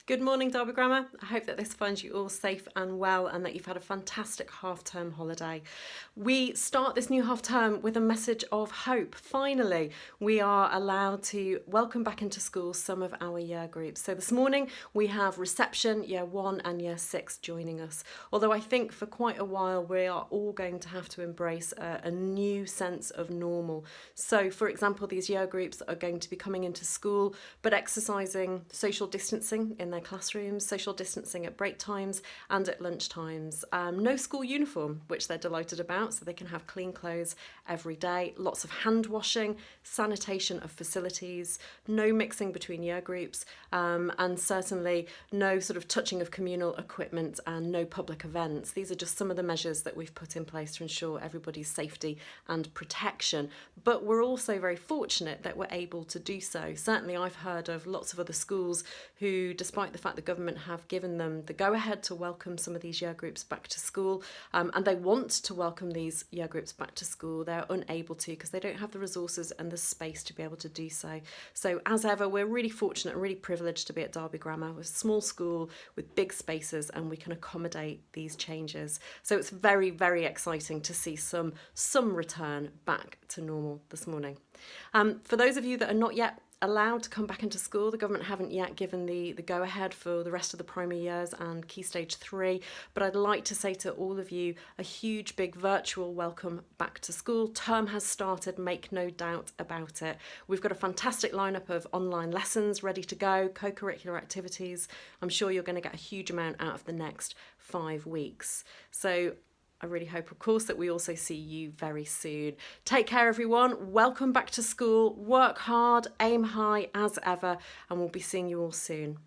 Good morning, Derby Grammar. I hope that this finds you all safe and well and that you've had a fantastic half-term holiday. We start this new half-term with a message of hope. Finally, we are allowed to welcome back into school some of our year groups. So this morning we have reception, year 1 and year 6 joining us. Although I think for quite a while we are all going to have to embrace a new sense of normal. So for example, these year groups are going to be coming into school but exercising social distancing in their classrooms, social distancing at break times and at lunch times. No school uniform, which they're delighted about, so they can have clean clothes every day. Lots of hand washing, sanitation of facilities, no mixing between year groups, and certainly no sort of touching of communal equipment and no public events. These are just some of the measures that we've put in place to ensure everybody's safety and protection. But we're also very fortunate that we're able to do so. Certainly I've heard of lots of other schools who, despite the fact the government have given them the go-ahead to welcome some of these year groups back to school, and they want to welcome these year groups back to school, they're unable to because they don't have the resources and the space to be able to do so. So as ever, we're really fortunate and really privileged to be at Derby Grammar. We're a small school with big spaces and we can accommodate these changes. So it's very, very exciting to see some return back to normal this morning. For those of you that are not yet allowed to come back into school, the government haven't yet given the go-ahead for the rest of the primary years and Key Stage 3, but I'd like to say to all of you a huge big virtual welcome back to school. Term has started, make no doubt about it. We've got a fantastic lineup of online lessons ready to go, co-curricular activities. I'm sure you're going to get a huge amount out of the next 5 weeks. So I really hope, of course, that we also see you very soon. Take care, everyone. Welcome back to school. Work hard, aim high as ever, and we'll be seeing you all soon.